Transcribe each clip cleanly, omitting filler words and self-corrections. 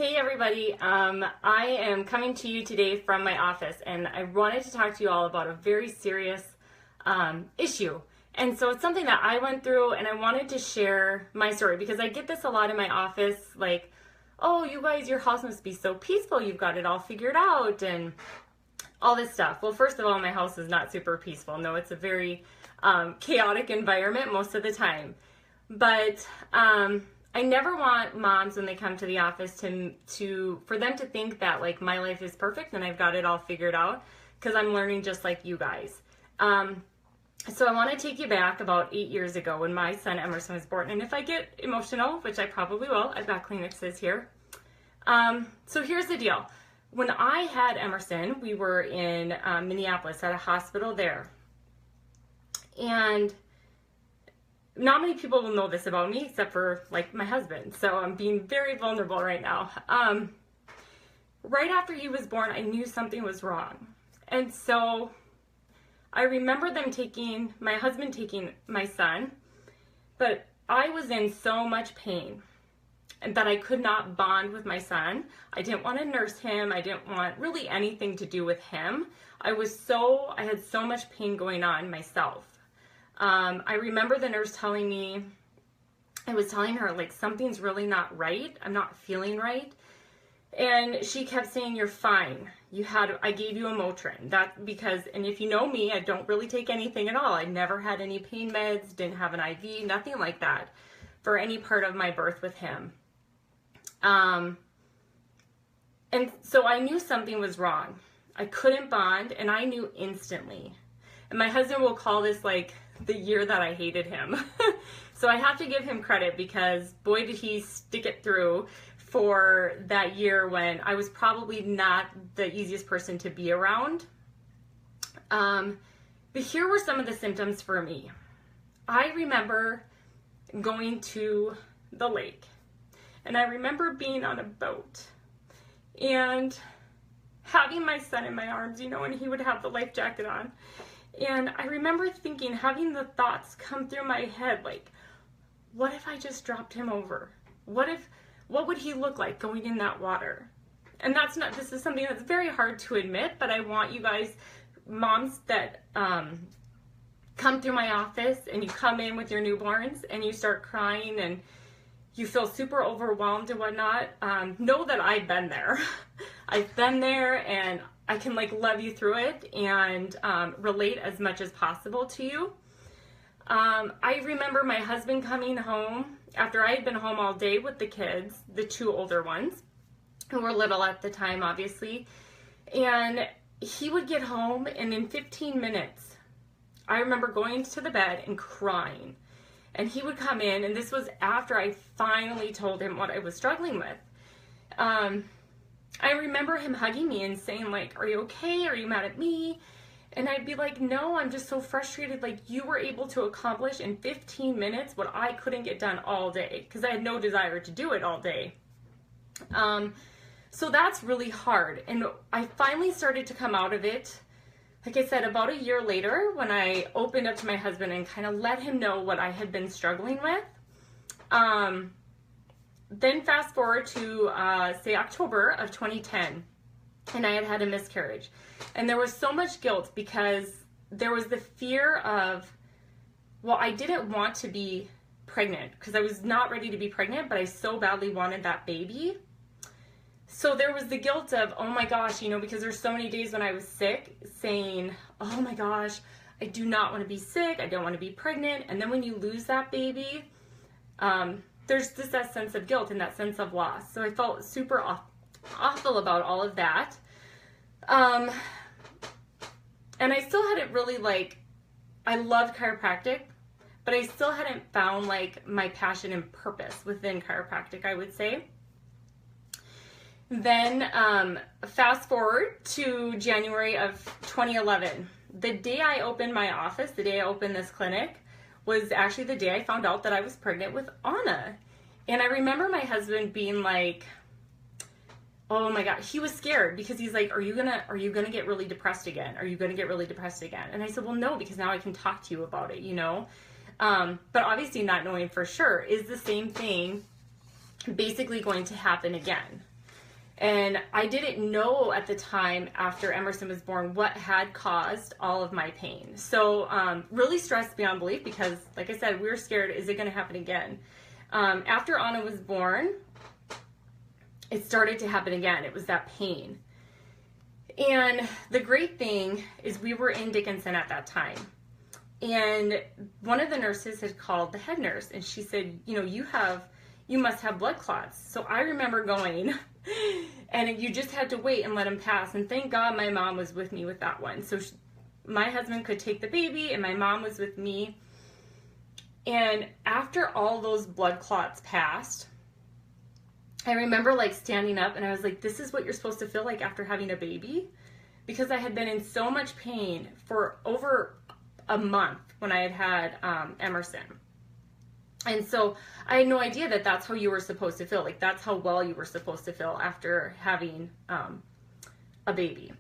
Hey everybody, I am coming to you today from my office, and I wanted to talk to you all about a very serious issue. And so it's something that I went through, and I wanted to share my story because I get this a lot in my office, like, oh, you guys, your house must be so peaceful, you've got it all figured out, and all this stuff. Well, first of all, my house is not super peaceful. No, it's a very chaotic environment most of the time. But I never want moms when they come to the office for them to think that like my life is perfect and I've got it all figured out, because I'm learning just like you guys. So I want to take you back about 8 years ago when my son Emerson was born. And if I get emotional, which I probably will, I've got Kleenexes here. So here's the deal. When I had Emerson, we were in Minneapolis at a hospital there. And not many people will know this about me except for like my husband. So I'm being very vulnerable right now. Right after he was born, I knew something was wrong. And so I remember my husband taking my son, but I was in so much pain and that I could not bond with my son. I didn't want to nurse him. I didn't want really anything to do with him. I had so much pain going on myself. I remember the nurse telling me, I was telling her like, something's really not right. I'm not feeling right. And she kept saying, you're fine. I gave you a Motrin. And if you know me, I don't really take anything at all. I never had any pain meds, didn't have an IV, nothing like that for any part of my birth with him. And so I knew something was wrong. I couldn't bond, and I knew instantly. And my husband will call this like the year that I hated him. So I have to give him credit, because boy did he stick it through for that year when I was probably not the easiest person to be around. But here were some of the symptoms for me. I remember going to the lake, and I remember being on a boat and having my son in my arms, and he would have the life jacket on. And I remember having the thoughts come through my head, like, what if I just dropped him over? What would he look like going in that water? And this is something that's very hard to admit, but I want you guys, moms that come through my office and you come in with your newborns and you start crying and you feel super overwhelmed and whatnot, know that I've been there. I've been there, and I can like love you through it and relate as much as possible to you. I remember my husband coming home after I had been home all day with the kids, the two older ones, who were little at the time, obviously. And he would get home, and in 15 minutes, I remember going to the bed and crying. And he would come in, and this was after I finally told him what I was struggling with. I remember him hugging me and saying, like, are you okay? Are you mad at me? And I'd be like, no, I'm just so frustrated. Like, you were able to accomplish in 15 minutes what I couldn't get done all day, because I had no desire to do it all day. So that's really hard. And I finally started to come out of it, like I said, about a year later, when I opened up to my husband and kind of let him know what I had been struggling with. Then fast forward to, say, October of 2010, and I had had a miscarriage. And there was so much guilt because there was the fear of, well, I didn't want to be pregnant because I was not ready to be pregnant, but I so badly wanted that baby. So there was the guilt of, oh my gosh, because there's so many days when I was sick saying, oh my gosh, I do not want to be sick. I don't want to be pregnant. And then when you lose that baby, there's just that sense of guilt and that sense of loss. So I felt super awful about all of that. And I still hadn't really I loved chiropractic, but I still hadn't found my passion and purpose within chiropractic, I would say. Then fast forward to January of 2011. The day I opened my office, the day I opened this clinic, was actually the day I found out that I was pregnant with Anna. And I remember my husband being like, oh my God, he was scared because he's like, are you gonna get really depressed again? Are you gonna get really depressed again? And I said, well, no, because now I can talk to you about it, But obviously not knowing for sure, is the same thing basically going to happen again? And I didn't know at the time after Emerson was born what had caused all of my pain. So really stressed beyond belief because, like I said, we were scared, is it going to happen again? After Anna was born, it started to happen again. It was that pain. And the great thing is we were in Dickinson at that time. And one of the nurses had called the head nurse and she said, you know, you must have blood clots. So I remember going and you just had to wait and let them pass. And thank God my mom was with me with that one. So my husband could take the baby and my mom was with me. And after all those blood clots passed, I remember like standing up and I was like, this is what you're supposed to feel like after having a baby? Because I had been in so much pain for over a month when I had Emerson. And so I had no idea that that's how you were supposed to feel. Like that's how well you were supposed to feel after having a baby.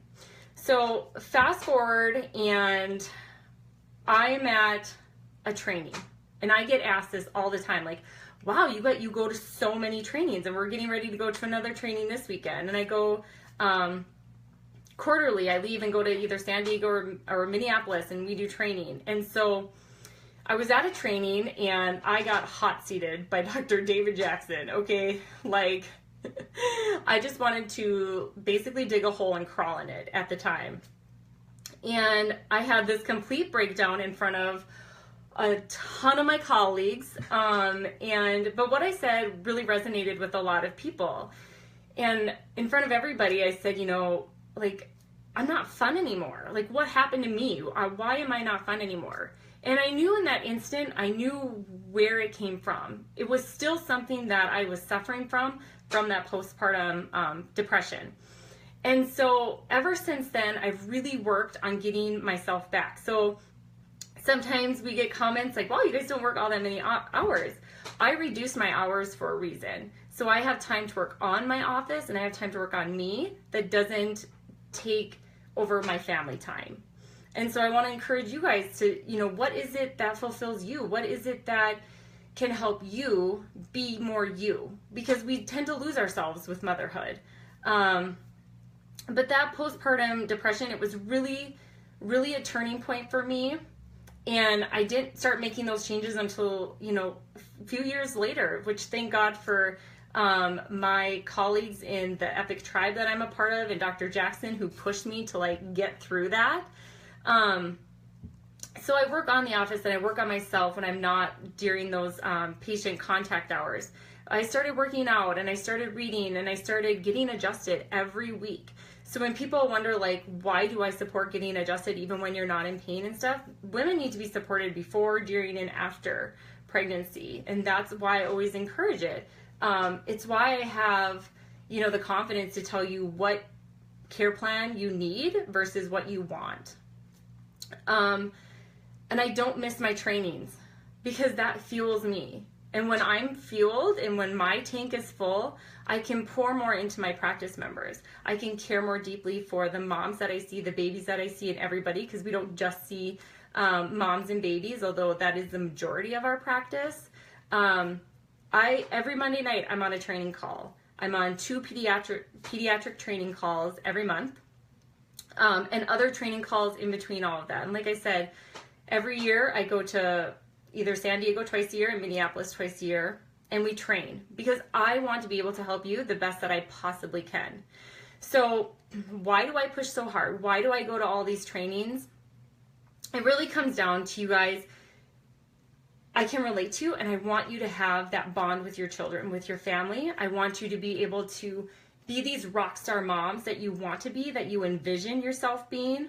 So fast forward and I'm at a training and I get asked this all the time, like, wow, you go to so many trainings and we're getting ready to go to another training this weekend. And I go quarterly, I leave and go to either San Diego or Minneapolis and we do training. And so I was at a training and I got hot seated by Dr. David Jackson. Okay, like I just wanted to basically dig a hole and crawl in it at the time. And I had this complete breakdown in front of a ton of my colleagues, but what I said really resonated with a lot of people. And in front of everybody, I said, you know, like, I'm not fun anymore. Like, what happened to me? Why am I not fun anymore? And I knew in that instant, I knew where it came from. It was still something that I was suffering from that postpartum depression. And so ever since then, I've really worked on getting myself back. So sometimes we get comments like, wow, you guys don't work all that many hours. I reduce my hours for a reason. So I have time to work on my office and I have time to work on me that doesn't take over my family time. And so I want to encourage you guys to, you know, what is it that fulfills you? What is it that can help you be more you? Because we tend to lose ourselves with motherhood. But that postpartum depression, it was really, really a turning point for me. And I didn't start making those changes until, you know, a few years later, which thank God for my colleagues in the Epic Tribe that I'm a part of and Dr. Jackson who pushed me to like get through that. So I work on the office and I work on myself when I'm not during those patient contact hours. I started working out and I started reading and I started getting adjusted every week. So when people wonder, like, why do I support getting adjusted even when you're not in pain and stuff? Women need to be supported before, during, and after pregnancy. And that's why I always encourage it. It's why I have, you know, the confidence to tell you what care plan you need versus what you want. And I don't miss my trainings because that fuels me. And when I'm fueled and when my tank is full, I can pour more into my practice members. I can care more deeply for the moms that I see, the babies that I see, and everybody, because we don't just see moms and babies, although that is the majority of our practice. Every Monday night, I'm on a training call. I'm on 2 pediatric training calls every month, and other training calls in between all of that. And like I said, every year I go to either San Diego twice a year and Minneapolis twice a year, and we train because I want to be able to help you the best that I possibly can. So why do I push so hard? Why do I go to all these trainings? It really comes down to, you guys, I can relate to you, and I want you to have that bond with your children, with your family. I want you to be able to be these rock star moms that you want to be, that you envision yourself being.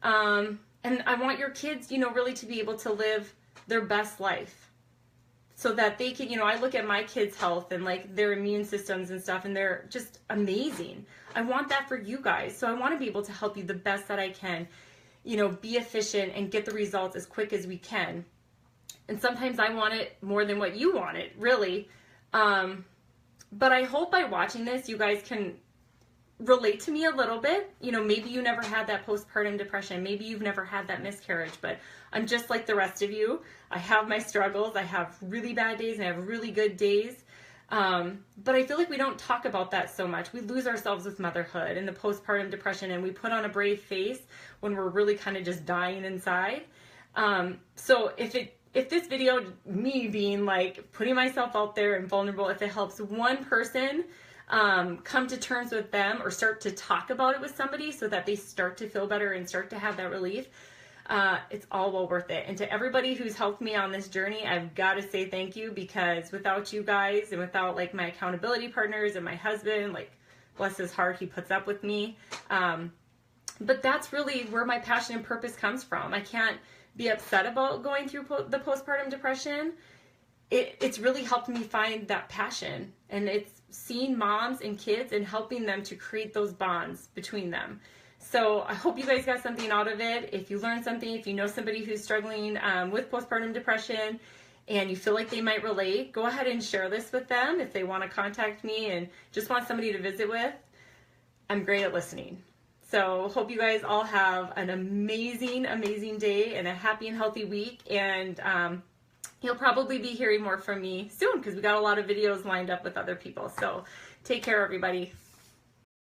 And I want your kids, you know, really to be able to live their best life so that they can, you know, I look at my kids' health and like their immune systems and stuff, and they're just amazing. I want that for you guys. So I want to be able to help you the best that I can, you know, be efficient and get the results as quick as we can. And sometimes I want it more than what you want it, really. But I hope by watching this, you guys can relate to me a little bit. You know, maybe you never had that postpartum depression. Maybe you've never had that miscarriage, but I'm just like the rest of you. I have my struggles. I have really bad days and I have really good days. But I feel like we don't talk about that so much. We lose ourselves with motherhood and the postpartum depression, and we put on a brave face when we're really kind of just dying inside. So if this video, me being like putting myself out there and vulnerable, if it helps one person come to terms with them or start to talk about it with somebody so that they start to feel better and start to have that relief, it's all well worth it. And to everybody who's helped me on this journey, I've got to say thank you, because without you guys and without like my accountability partners and my husband, like bless his heart, he puts up with me. But that's really where my passion and purpose comes from. I can't be upset about going through the postpartum depression. It's really helped me find that passion, and it's seeing moms and kids and helping them to create those bonds between them. So I hope you guys got something out of it. If you learned something, if you know somebody who's struggling with postpartum depression and you feel like they might relate, go ahead and share this with them. If they want to contact me and just want somebody to visit with, I'm great at listening. So hope you guys all have an amazing, amazing day and a happy and healthy week. And you'll probably be hearing more from me soon, because we got a lot of videos lined up with other people. So take care, everybody.